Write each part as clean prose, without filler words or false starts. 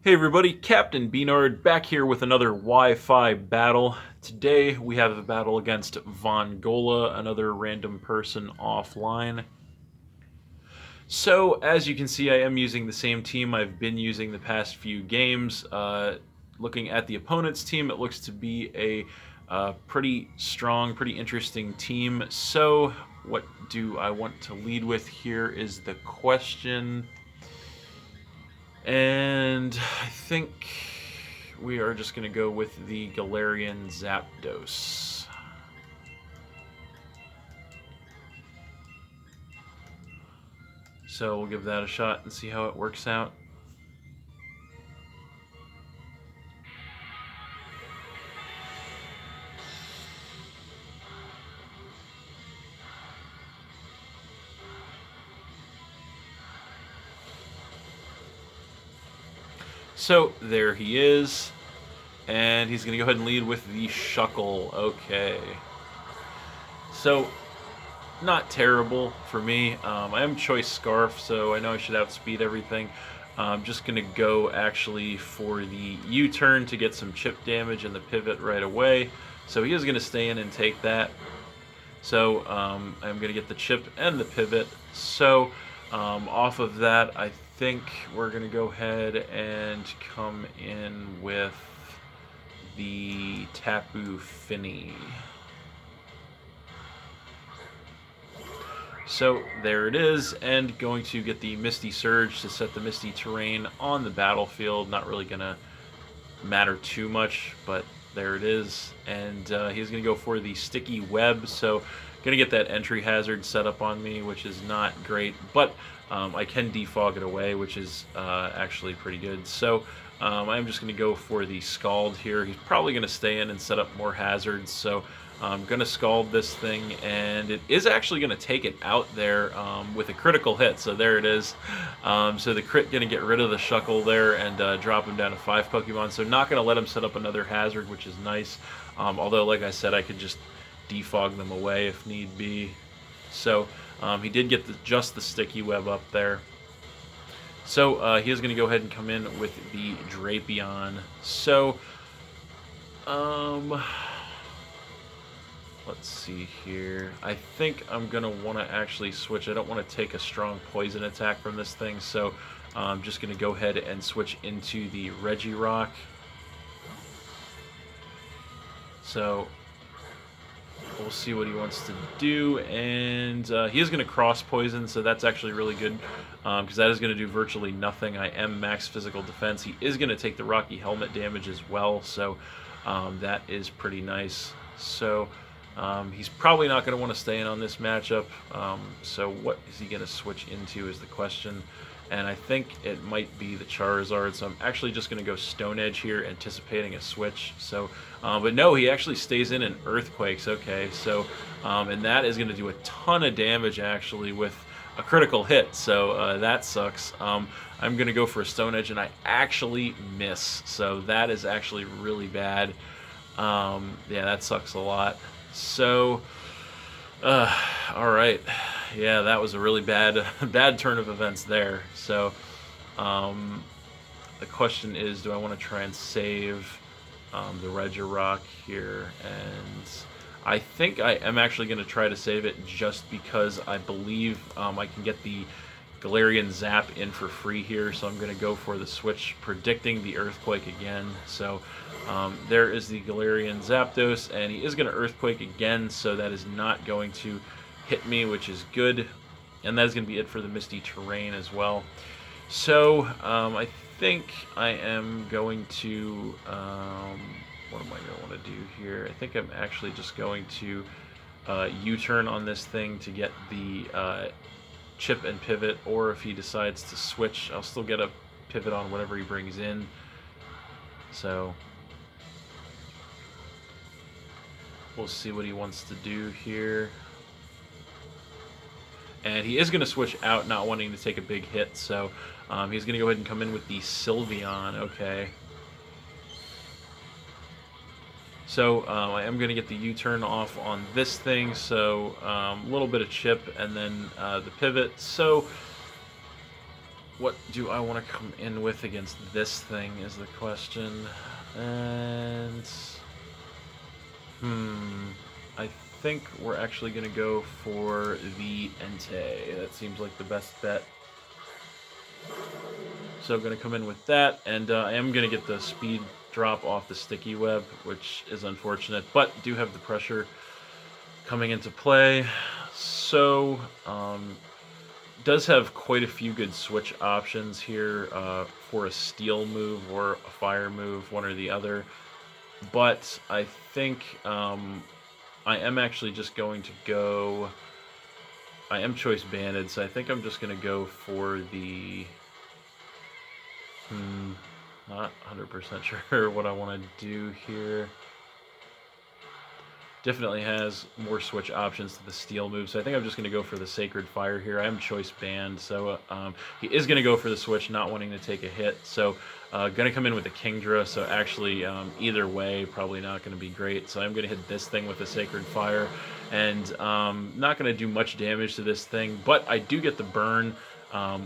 Hey everybody, Captain B-Nard back here with another Wi-Fi battle. Today we have a battle against Vongola, another random person offline. So as you can see, I am using the same team I've been using the past few games. Looking at the opponent's team, it looks to be a pretty strong, pretty interesting team. So what do I want to lead with here is the question. And I think we are just going to go with the Galarian Zapdos. So we'll give that a shot and see how it works out. So there he is. And he's going to go ahead and lead with the Shuckle. Okay. So, not terrible for me. I am Choice Scarf, so I know I should outspeed everything. I'm just going to go actually for the U-turn to get some chip damage and the pivot right away. So he is going to stay in and take that. So I'm going to get the chip and the pivot. So off of that, I think we're going to go ahead and come in with the Tapu Fini. So there it is, and going to get the Misty Surge to set the Misty Terrain on the battlefield. Not really going to matter too much, but there it is. And he's going to go for the Sticky Web, so going to get that entry hazard set up on me, which is not great, but I can defog it away, which is actually pretty good. So I'm just going to go for the Scald here. He's probably going to stay in and set up more hazards, so I'm going to Scald this thing, and it is actually going to take it out there with a critical hit, so there it is. So the crit going to get rid of the Shuckle there and drop him down to 5 Pokemon, so not going to let him set up another hazard, which is nice. Although, like I said, I could just defog them away if need be. So he did get just the Sticky Web up there. So he is going to go ahead and come in with the Drapion. So, let's see here. I think I'm going to want to actually switch. I don't want to take a strong poison attack from this thing, so I'm just going to go ahead and switch into the Regirock. So we'll see what he wants to do, and he is going to cross poison, so that's actually really good, because that is going to do virtually nothing. I am max physical defense. He is going to take the Rocky Helmet damage as well, so that is pretty nice. So he's probably not going to want to stay in on this matchup, so what is he going to switch into is the question. And I think it might be the Charizard, so I'm actually just going to go Stone Edge here, anticipating a switch. So, but no, he actually stays in and Earthquakes. Okay, so, and that is going to do a ton of damage, actually, with a critical hit, so that sucks. I'm going to go for a Stone Edge, and I actually miss, so that is actually really bad. Yeah, that sucks a lot. So, alright. Yeah, that was a really bad turn of events there. So, the question is, do I want to try and save the Regirock here? And I think I am actually going to try to save it just because I believe I can get the Galarian Zap in for free here. So I'm going to go for the switch, predicting the Earthquake again. So there is the Galarian Zapdos, and he is going to Earthquake again, so that is not going to hit me, which is good. And that is going to be it for the Misty Terrain as well. So I think I am going to, what am I going to want to do here? I think I'm actually just going to U-turn on this thing to get the chip and pivot, or if he decides to switch, I'll still get a pivot on whatever he brings in. So we'll see what he wants to do here. And he is going to switch out, not wanting to take a big hit, so he's going to go ahead and come in with the Sylveon. Okay. So I am going to get the U-turn off on this thing, so a little bit of chip and then the pivot. So what do I want to come in with against this thing is the question. And I think we're actually going to go for the Entei. That seems like the best bet. So going to come in with that, and I am going to get the speed drop off the sticky web, which is unfortunate, but do have the pressure coming into play. So does have quite a few good switch options here for a steel move or a fire move, one or the other. But I think I am actually just going to go... I am choice banded, so I think I'm just going to go for the... not 100% sure what I want to do here. Definitely has more switch options to the steel move, so I think I'm just going to go for the Sacred Fire here. I am choice banned, so he is going to go for the switch, not wanting to take a hit. So going to come in with the Kingdra, so actually either way, probably not going to be great. So I'm going to hit this thing with the Sacred Fire, and not going to do much damage to this thing, but I do get the burn,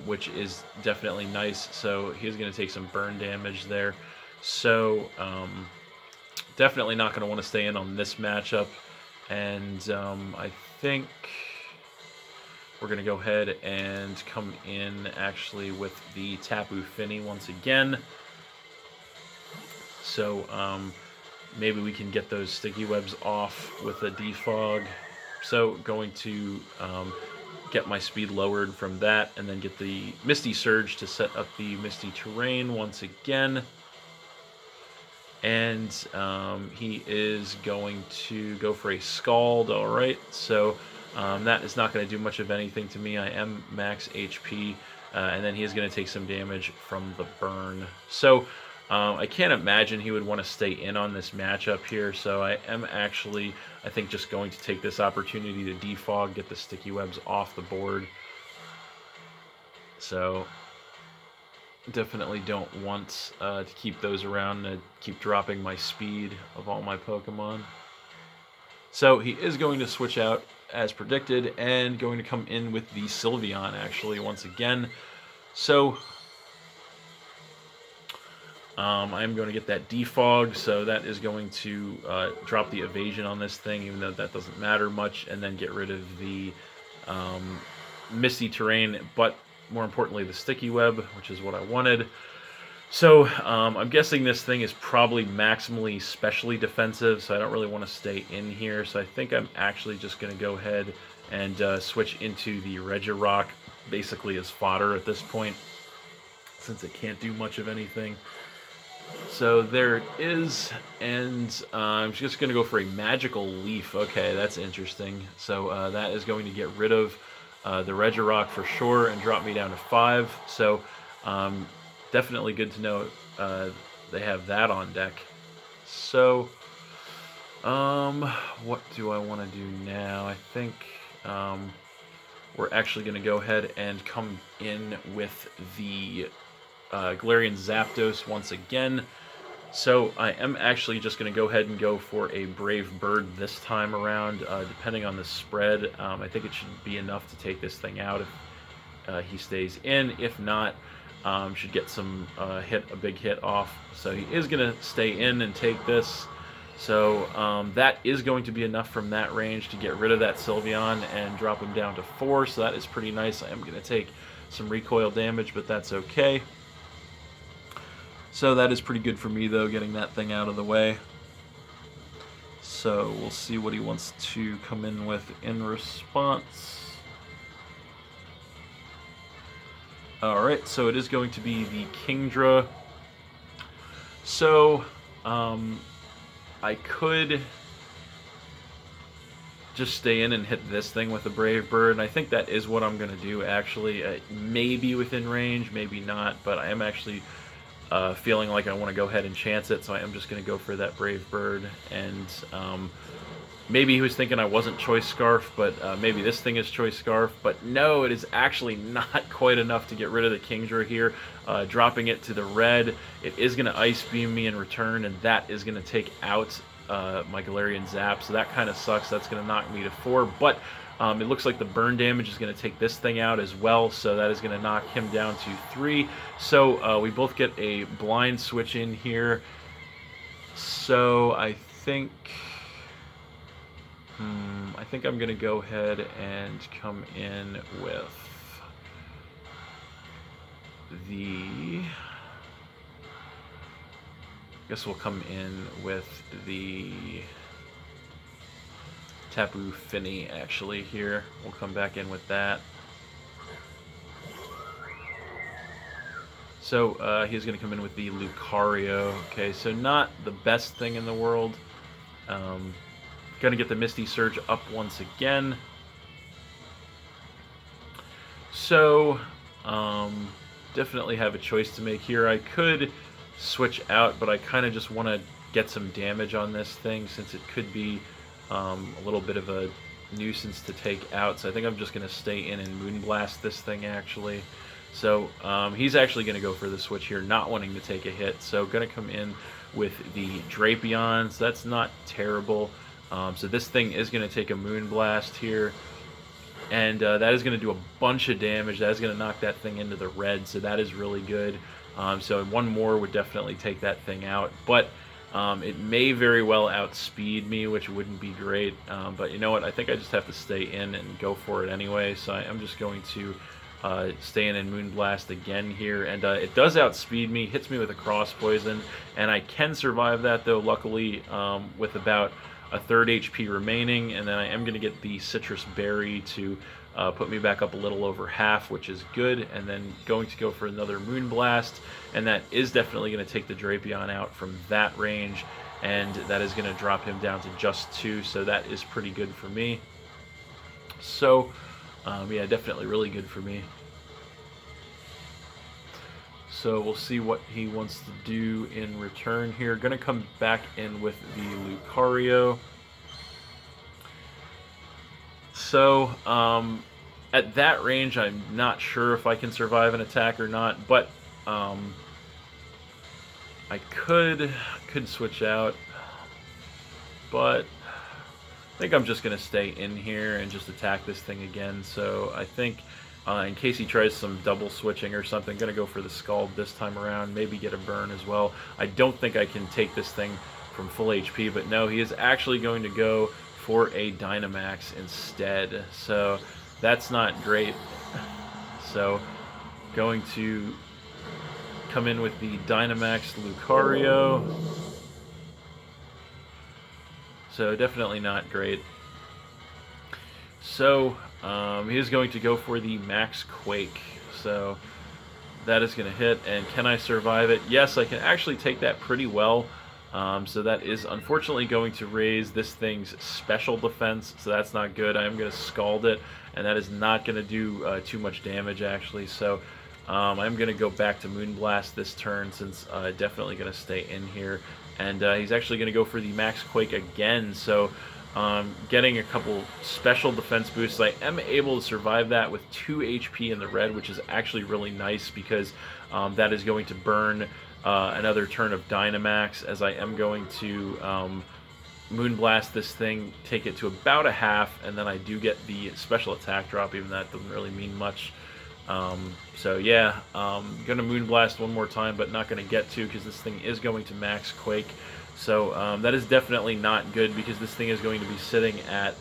which is definitely nice. So he's going to take some burn damage there. So definitely not going to want to stay in on this matchup, and I think we're going to go ahead and come in actually with the Tapu Fini once again. So maybe we can get those sticky webs off with a defog. So going to get my speed lowered from that, and then get the Misty Surge to set up the Misty Terrain once again. And he is going to go for a Scald, alright, so that is not going to do much of anything to me. I am max HP, and then he is going to take some damage from the burn. So I can't imagine he would want to stay in on this matchup here, so I am actually, I think, just going to take this opportunity to defog, get the sticky webs off the board. So definitely don't want to keep those around to keep dropping my speed of all my Pokemon. So he is going to switch out as predicted, and going to come in with the Sylveon actually once again. So I'm going to get that defog, so that is going to drop the evasion on this thing, even though that doesn't matter much, and then get rid of the Misty Terrain, but more importantly the sticky web, which is what I wanted. So I'm guessing this thing is probably maximally specially defensive, so I don't really want to stay in here. So I think I'm actually just going to go ahead and switch into the Regirock, basically as fodder at this point, since it can't do much of anything. So there it is, and I'm just going to go for a Magical Leaf. Okay, that's interesting. So that is going to get rid of the Regirock for sure and drop me down to 5. So definitely good to know they have that on deck. So what do I want to do now? I think we're actually going to go ahead and come in with the Galarian Zapdos once again. So I am actually just going to go ahead and go for a Brave Bird this time around, depending on the spread. I think it should be enough to take this thing out if he stays in. If not, should get some a big hit off. So he is going to stay in and take this. So that is going to be enough from that range to get rid of that Sylveon and drop him down to 4. So that is pretty nice. I am going to take some recoil damage, but that's okay. So that is pretty good for me, though, getting that thing out of the way. So we'll see what he wants to come in with in response. Alright, so it is going to be the Kingdra. So I could just stay in and hit this thing with a Brave Bird, and I think that is what I'm going to do, actually. Maybe within range, maybe not, but I am actually feeling like I want to go ahead and chance it, so I am just going to go for that Brave Bird. And maybe he was thinking I wasn't Choice Scarf, but maybe this thing is Choice Scarf. But no, it is actually not quite enough to get rid of the Kingdra here. Dropping it to the red, it is going to Ice Beam me in return, and that is going to take out my Galarian Zap, so that kind of sucks. That's going to knock me to 4, but It looks like the burn damage is going to take this thing out as well, so that is going to knock him down to 3. So we both get a blind switch in here. So I think I'm going to go ahead and come in with the... I guess we'll come in with the Tapu Fini, actually, here. We'll come back in with that. So he's going to come in with the Lucario. Okay, so not the best thing in the world. Going to get the Misty Surge up once again. So definitely have a choice to make here. I could switch out, but I kind of just want to get some damage on this thing since it could be a little bit of a nuisance to take out. So I think I'm just going to stay in and Moonblast this thing, actually. So he's actually going to go for the switch here, not wanting to take a hit. So going to come in with the Drapion. So that's not terrible. So this thing is going to take a Moonblast here. And that is going to do a bunch of damage. That is going to knock that thing into the red. So that is really good. So one more would definitely take that thing out. But it may very well outspeed me, which wouldn't be great. But you know what? I think I just have to stay in and go for it anyway. So I'm just going to stay in and Moonblast again here. And it does outspeed me, hits me with a Cross Poison. And I can survive that, though, luckily, with about a third HP remaining. And then I am going to get the Citrus Berry to put me back up a little over half, which is good. And then going to go for another Moonblast, and that is definitely going to take the Drapion out from that range, and that is going to drop him down to just 2, so that is pretty good for me. So yeah, definitely really good for me. So we'll see what he wants to do in return here. Going to come back in with the Lucario. So, at that range, I'm not sure if I can survive an attack or not, but I could switch out, but I think I'm just going to stay in here and just attack this thing again. So I think in case he tries some double switching or something, going to go for the Scald this time around, maybe get a burn as well. I don't think I can take this thing from full HP, but no, he is actually going to go for a Dynamax instead. So that's not great. So going to come in with the Dynamax Lucario. So definitely not great. So he is going to go for the Max Quake. So that is going to hit, and can I survive it? Yes, I can actually take that pretty well. So that is unfortunately going to raise this thing's special defense, so that's not good. I am going to Scald it, and that is not going to do too much damage, actually. So I'm going to go back to Moonblast this turn, since definitely going to stay in here. And he's actually going to go for the Max Quake again, so getting a couple special defense boosts. I am able to survive that with 2 HP in the red, which is actually really nice, because that is going to burn another turn of Dynamax, as I am going to Moonblast this thing, take it to about a half, and then I do get the special attack drop, even though that doesn't really mean much. So yeah, going to Moonblast one more time, but not going to get to, because this thing is going to Max Quake. So that is definitely not good, because this thing is going to be sitting at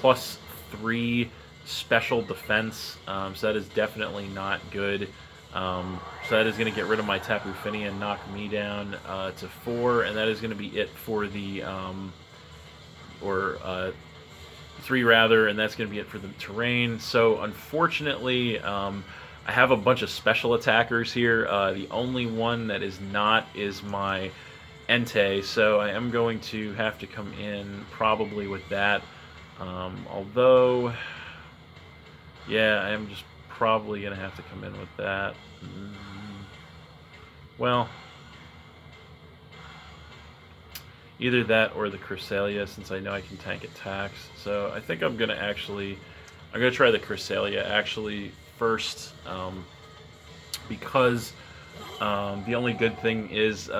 +3 special defense. So that is definitely not good. So that is going to get rid of my Tapu Fini and knock me down to 4, and that is going to be it for the, 3 rather, and that's going to be it for the terrain. So unfortunately, I have a bunch of special attackers here. The only one that is not is my Entei, so I am going to have to come in probably with that. Although, yeah, I am just probably going to have to come in with that. Well, either that or the Cresselia, since I know I can tank attacks. So I think I'm going to try the Cresselia actually first, because the only good thing is,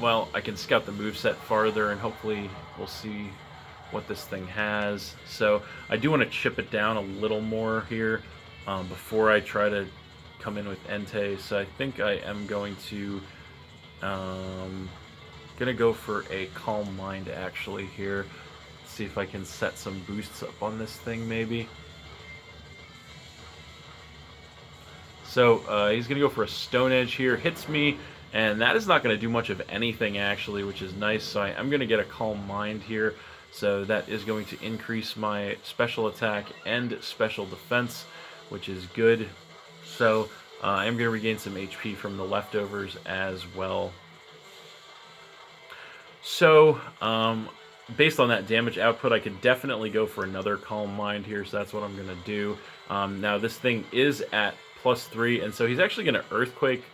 well, I can scout the moveset farther, and hopefully we'll see what this thing has. So I do want to chip it down a little more here before I try to come in with Entei. So I think I am going to go for a Calm Mind actually here. See if I can set some boosts up on this thing maybe. So he's going to go for a Stone Edge here, hits me, and that is not going to do much of anything actually, which is nice. So I'm going to get a Calm Mind here. So that is going to increase my special attack and special defense, which is good. So I'm going to regain some HP from the leftovers as well. So based on that damage output, I could definitely go for another Calm Mind here, so that's what I'm going to do. Now this thing is at +3, and so he's actually going to Earthquake,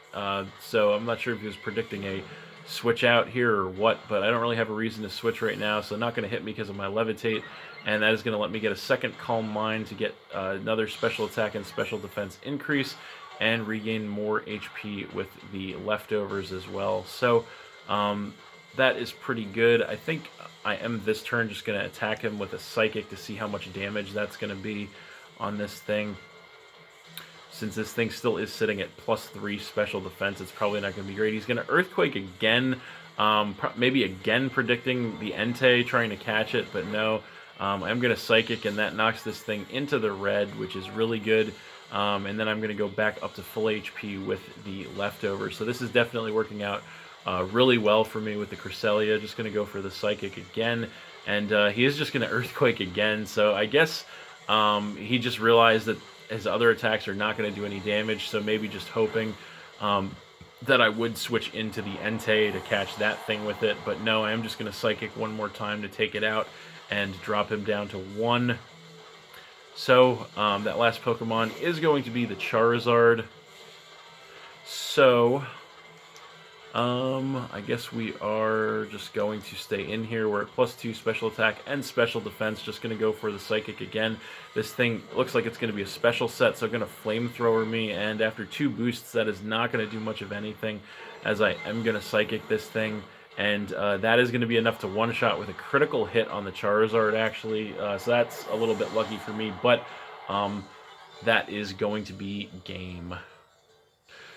so I'm not sure if he was predicting a switch out here or what, but I don't really have a reason to switch right now, so not going to hit me because of my Levitate, and that is going to let me get a second Calm Mind to get another special attack and special defense increase, and regain more HP with the leftovers as well. So that is pretty good. I think I am this turn just going to attack him with a Psychic to see how much damage that's going to be on this thing. Since this thing still is sitting at +3 special defense, it's probably not going to be great. He's going to Earthquake again, maybe again predicting the Entei, trying to catch it, but no. I'm going to Psychic, and that knocks this thing into the red, which is really good. And then I'm going to go back up to full HP with the leftovers. So this is definitely working out really well for me with the Cresselia. Just going to go for the Psychic again, and he is just going to Earthquake again. So I guess he just realized that his other attacks are not going to do any damage, so maybe just hoping that I would switch into the Entei to catch that thing with it. But no, I am just going to Psychic one more time to take it out and drop him down to 1. So that last Pokemon is going to be the Charizard. So I guess we are just going to stay in here. We're at +2 special attack and special defense. Just going to go for the Psychic again. This thing looks like it's going to be a special set, so I'm going to Flamethrower me, and after 2 boosts, that is not going to do much of anything, as I am going to Psychic this thing, and that is going to be enough to one-shot with a critical hit on the Charizard, actually, so that's a little bit lucky for me, but that is going to be game.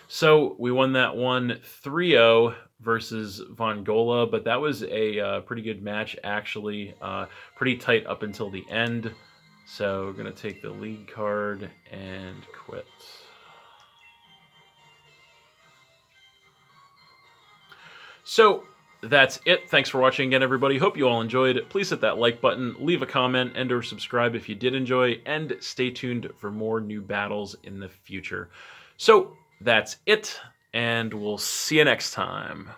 So we won that one 3-0 versus Vongola, but that was a pretty good match, actually. Pretty tight up until the end. So we're going to take the lead card and quit. So that's it. Thanks for watching again, everybody. Hope you all enjoyed. Please hit that like button, leave a comment, and or subscribe if you did enjoy, and stay tuned for more new battles in the future. So that's it, and we'll see you next time.